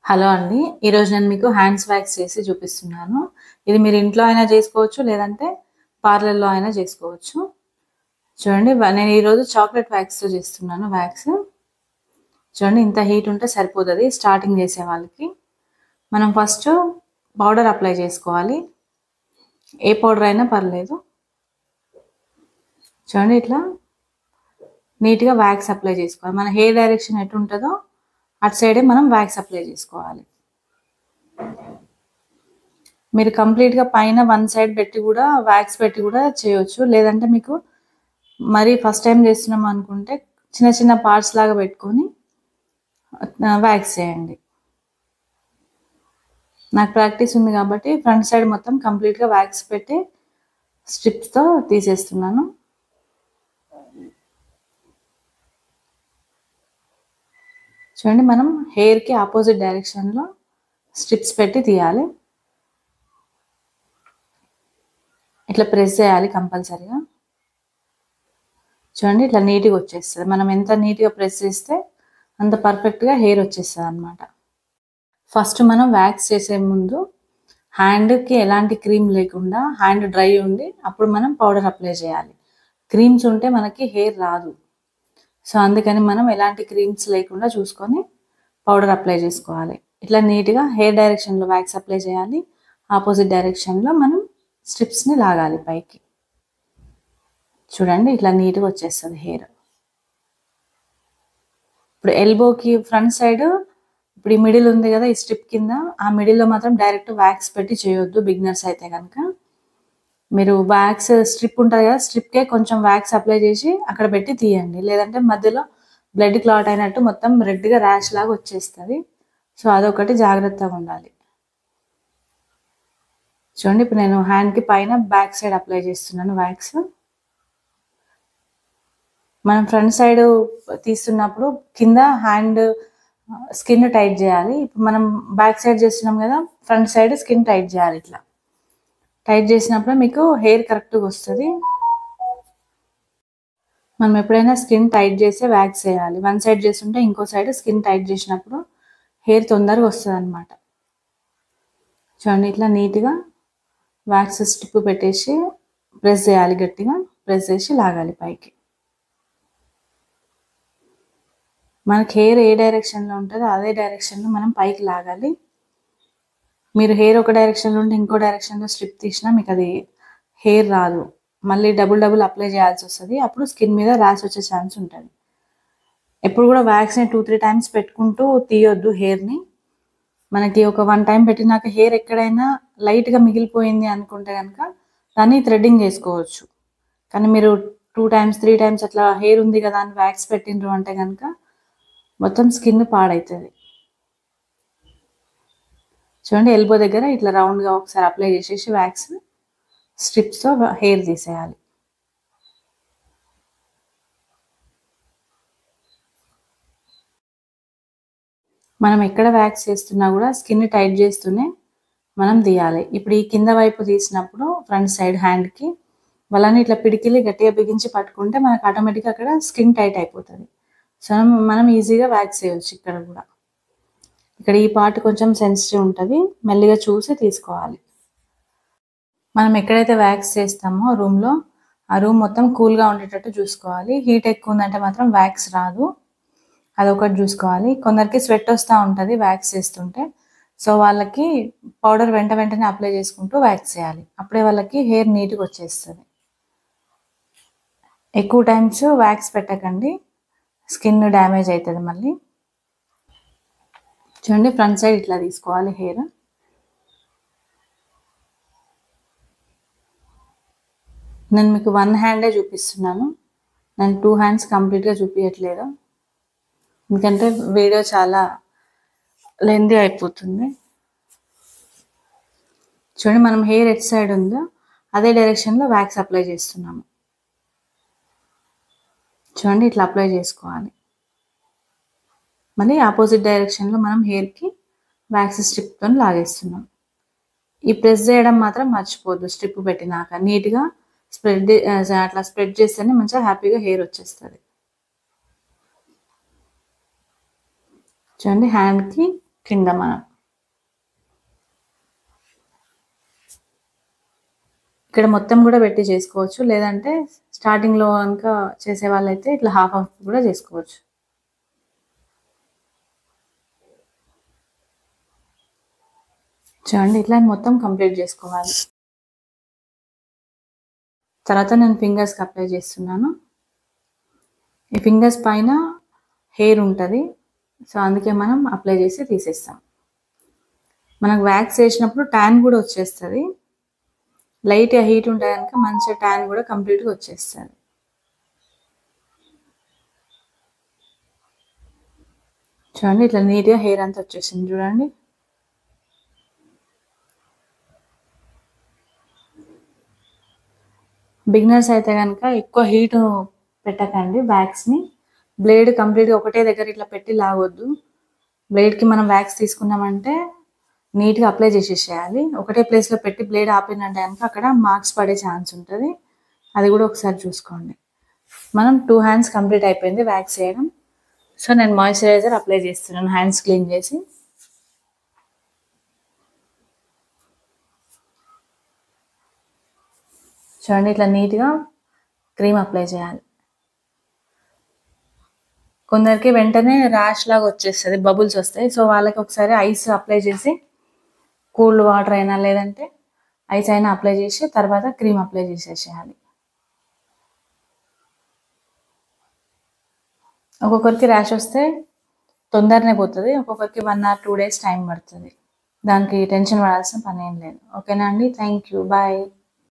Hello అండి. ఈరోజు నేను మీకు హ్యాండ్స్ వ్యాక్స్ చేసి చూపిస్తున్నాను. ఇది మీరు ఇంట్లో అయినా చేసుకోవచ్చు, లేదంటే పార్లర్‌లో అయినా చేసుకోవచ్చు. చూడండి నేను ఈరోజు చాక్లెట్ వ్యాక్స్‌తో చేస్తున్నాను వ్యాక్స్. చూడండి ఇంత హీట్ ఉంటే సరిపోతది స్టార్టింగ్ చేసే వాళ్ళకి. మనం ఫస్ట్ పౌడర్ అప్లై చేసుకోవాలి. ఏ పౌడర్ అయినా పర్లేదు. చూడండి ఇట్లా నీట్‌గా వ్యాక్స్ అప్లై చేసుకోవాలి. మన హెయిర్ డైరెక్షన్ ఎటుంటదో అటు సైడే మనం వ్యాక్స్ అప్లై చేసుకోవాలి. మీరు కంప్లీట్‌గా పైన వన్ సైడ్ పెట్టి కూడా వ్యాక్స్ పెట్టి కూడా చేయొచ్చు. లేదంటే మీకు మరి ఫస్ట్ టైం చేస్తున్నాం అనుకుంటే చిన్న చిన్న పార్ట్స్ లాగా పెట్టుకొని వ్యాక్స్ చేయండి. నాకు ప్రాక్టీస్ ఉంది కాబట్టి ఫ్రంట్ సైడ్ మొత్తం కంప్లీట్‌గా వ్యాక్స్ పెట్టి స్ట్రిప్స్‌తో తీసేస్తున్నాను. చూడండి మనం హెయిర్‌కి ఆపోజిట్ డైరెక్షన్‌లో స్ట్రిప్స్ పెట్టి తీయాలి. ఇట్లా ప్రెస్ చేయాలి కంపల్సరీగా. చూడండి ఇట్లా నీట్‌గా వచ్చేస్తుంది. మనం ఎంత నీట్‌గా ప్రెస్ చేస్తే అంత పర్ఫెక్ట్‌గా హెయిర్ వచ్చేస్తుంది అన్నమాట. ఫస్ట్ మనం వ్యాక్స్ చేసే ముందు హ్యాండ్కి ఎలాంటి క్రీమ్ లేకుండా హ్యాండ్ డ్రై ఉండి అప్పుడు మనం పౌడర్ అప్లై చేయాలి. క్రీమ్స్ ఉంటే మనకి హెయిర్ రాదు. సో అందుకని మనం ఎలాంటి క్రీమ్స్ లేకుండా చూసుకొని పౌడర్ అప్లై చేసుకోవాలి. ఇట్లా నీట్‌గా హెయిర్ డైరెక్షన్లో వ్యాక్స్ అప్లై చేయాలి. ఆపోజిట్ డైరెక్షన్లో మనం స్ట్రిప్స్ని లాగాలి పైకి. చూడండి ఇట్లా నీట్‌గా వచ్చేస్తుంది హెయిర్. ఇప్పుడు ఎల్బోకి ఫ్రంట్ సైడ్ ఇప్పుడు ఈ మిడిల్ ఉంది కదా ఈ స్ట్రిప్ కింద, ఆ మిడిల్లో మాత్రం డైరెక్ట్ వ్యాక్స్ పెట్టి చేయొద్దు బిగినర్స్ అయితే కనుక. మీరు వ్యాక్స్ స్ట్రిప్ ఉంటుంది కదా, స్ట్రిప్కే కొంచెం వ్యాక్స్ అప్లై చేసి అక్కడ పెట్టి తీయండి. లేదంటే మధ్యలో బ్లడ్ క్లాట్ అయినట్టు మొత్తం రెడ్గా ర్యాష్ లాగా వచ్చేస్తుంది. సో అదొకటి జాగ్రత్తగా ఉండాలి. చూడండి ఇప్పుడు నేను హ్యాండ్కి పైన బ్యాక్ సైడ్ అప్లై చేస్తున్నాను వ్యాక్స్. మనం ఫ్రంట్ సైడ్ తీస్తున్నప్పుడు కింద హ్యాండ్ స్కిన్ టైట్ చేయాలి. ఇప్పుడు మనం బ్యాక్ సైడ్ చేస్తున్నాం కదా, ఫ్రంట్ సైడ్ స్కిన్ టైట్ చేయాలి. ఇట్లా టైట్ చేసినప్పుడు మీకు హెయిర్ కరెక్ట్గా వస్తుంది. మనం ఎప్పుడైనా స్కిన్ టైట్ చేసే వ్యాక్స్ చేయాలి. వన్ సైడ్ చేస్తుంటే ఇంకో సైడ్ స్కిన్ టైట్ చేసినప్పుడు హెయిర్ తొందరగా వస్తుంది అనమాట. చూడండి ఇట్లా నీట్గా వ్యాక్స్ స్ట్రిప్ పెట్టేసి ప్రెస్ చేయాలి, గట్టిగా ప్రెస్ చేసి లాగాలి పైకి. మనకి హెయిర్ ఏ డైరెక్షన్లో ఉంటుందో అదే డైరెక్షన్లో మనం పైకి లాగాలి. మీరు హెయిర్ ఒక డైరెక్షన్లో ఉంటే ఇంకో డైరెక్షన్లో స్ట్రిప్ తీసినా మీకు అది హెయిర్ రాదు. మళ్ళీ డబుల్ అప్లై చేయాల్సి వస్తుంది. అప్పుడు స్కిన్ మీద ర్యాష్ వచ్చే ఛాన్స్ ఉంటుంది. ఎప్పుడు కూడా వ్యాక్స్ని 2-3 టైమ్స్ పెట్టుకుంటూ తీయొద్దు హెయిర్ని. మనకి ఒక 1 టైం పెట్టినాక హెయిర్ ఎక్కడైనా లైట్గా మిగిలిపోయింది అనుకుంటే కనుక దాన్ని థ్రెడ్డింగ్ చేసుకోవచ్చు. కానీ మీరు 2 టైమ్స్ 3 టైమ్స్ అట్లా హెయిర్ ఉంది కదా అని వ్యాక్స్ పెట్టిండ్రు అంటే కనుక మొత్తం స్కిన్ పాడవుతుంది. చూడండి ఎల్బో దగ్గర ఇట్లా రౌండ్గా ఒకసారి అప్లై చేసేసి వ్యాక్స్ స్ట్రిప్స్తో హెయిర్ తీసేయాలి. మనం ఎక్కడ వ్యాక్స్ చేస్తున్నా కూడా స్కిన్ టైట్ చేస్తూనే మనం తీయాలి. ఇప్పుడు ఈ కింద వైపు తీసినప్పుడు ఫ్రంట్ సైడ్ హ్యాండ్కి వాళ్ళని ఇట్లా పిడికిలి గట్టిగా బిగించి పట్టుకుంటే మనకు ఆటోమేటిక్గా అక్కడ స్కిన్ టైట్ అయిపోతుంది. సో మనం ఈజీగా వ్యాక్స్ చేయొచ్చు. ఇక్కడ కూడా ఇక్కడ ఈ పార్ట్ కొంచెం సెన్సిటివ్ ఉంటుంది, మెల్లిగా చూసి తీసుకోవాలి. మనం ఎక్కడైతే వ్యాక్స్ చేస్తామో రూమ్లో ఆ రూమ్ మొత్తం కూల్గా ఉండేటట్టు చూసుకోవాలి. హీట్ ఎక్కువ ఉందంటే మాత్రం వ్యాక్స్ రాదు, అదొకటి చూసుకోవాలి. కొందరికి స్వెట్ వస్తూ ఉంటుంది వ్యాక్స్ చేస్తుంటే, సో వాళ్ళకి పౌడర్ వెంటనే అప్లై చేసుకుంటూ వ్యాక్స్ చేయాలి. అప్పుడే వాళ్ళకి హెయిర్ నీట్గా వచ్చేస్తుంది. ఎక్కువ టైమ్స్ వ్యాక్స్ పెట్టకండి, స్కిన్ డ్యామేజ్ అవుతుంది మళ్ళీ. చూడండి ఫ్రంట్ సైడ్ ఇట్లా తీసుకోవాలి హెయిర్. నేను మీకు 1 హ్యాండే చూపిస్తున్నాను, నేను 2 హ్యాండ్స్ కంప్లీట్గా చూపించట్లేదు ఎందుకంటే వీడియో చాలా లెంతీ అయిపోతుంది. చూడండి మనం హెయిర్ ఎట్ సైడ్ ఉందో అదే డైరెక్షన్లో వ్యాక్స్ అప్లై చేస్తున్నాము. చూడండి ఇట్లా అప్లై చేసుకోవాలి. మళ్ళీ ఆపోజిట్ డైరెక్షన్లో మనం హెయిర్కి వ్యాక్స్ స్ట్రిప్తో లాగేస్తున్నాం. ఈ ప్రెస్ చేయడం మాత్రం మర్చిపోద్దు. స్ట్రిప్ పెట్టినాక నీట్గా అట్లా స్ప్రెడ్ చేస్తేనే మంచిగా హ్యాపీగా హెయిర్ వచ్చేస్తుంది. చూడండి హ్యాండ్కి కింద మనం ఇక్కడ మొత్తం కూడా పెట్టి చేసుకోవచ్చు, లేదంటే స్టార్టింగ్లో కనుక చేసే వాళ్ళైతే ఇట్లా హాఫ్ హాఫ్ కూడా చేసుకోవచ్చు. చూడండి ఇట్లా మొత్తం కంప్లీట్ చేసుకోవాలి. తర్వాత నేను ఫింగర్స్కి అప్లై చేస్తున్నాను. ఈ ఫింగర్స్ పైన హెయిర్ ఉంటుంది, సో అందుకే మనం అప్లై చేసి తీసేస్తాం. మనకు వ్యాక్స్ వేసినప్పుడు ట్యాన్ కూడా వచ్చేస్తుంది. లైట్గా హీట్ ఉంటే కనుక మంచిగా ట్యాన్ కూడా కంప్లీట్గా వచ్చేస్తుంది. చూడండి ఇట్లా నీట్గా హెయిర్ అంతా వచ్చేసింది చూడండి. బిగినర్స్ అయితే కనుక ఎక్కువ హీట్ పెట్టకండి వ్యాక్స్ని. బ్లేడ్ కంప్లీట్గా ఒకటే దగ్గర ఇట్లా పెట్టి లాగొద్దు. బ్లేడ్కి మనం వ్యాక్స్ తీసుకున్నామంటే నీట్గా అప్లై చేసేసేయాలి. ఒకటే ప్లేస్లో పెట్టి బ్లేడ్ ఆపినంటే కనుక అక్కడ మార్క్స్ పడే ఛాన్స్ ఉంటుంది. అది కూడా ఒకసారి చూసుకోండి. మనం 2 హ్యాండ్స్ కంప్లీట్ అయిపోయింది వ్యాక్స్ చేయడం. సో నేను మాయిశ్చరైజర్ అప్లై చేస్తున్నాను హ్యాండ్స్ క్లీన్ చేసి. చూడండి ఇట్లా నీట్గా క్రీమ్ అప్లై చేయాలి. కొందరికి వెంటనే ర్యాష్ లాగా వచ్చేస్తుంది, బబుల్స్ వస్తాయి. సో వాళ్ళకి ఒకసారి ఐస్ అప్లై చేసి కూల్డ్ వాటర్ అయినా లేదంటే ఐస్ అయినా అప్లై చేసి తర్వాత క్రీమ్ అప్లై చేసేసేయాలి. ఒక్కొక్కరికి ర్యాష్ వస్తే తొందరనే పోతుంది, ఒక్కొక్కరికి 1 or 2 days టైం పడుతుంది. దానికి టెన్షన్ పడాల్సిన పని ఏం లేదు. ఓకేనా అండి, థ్యాంక్ యూ, బాయ్.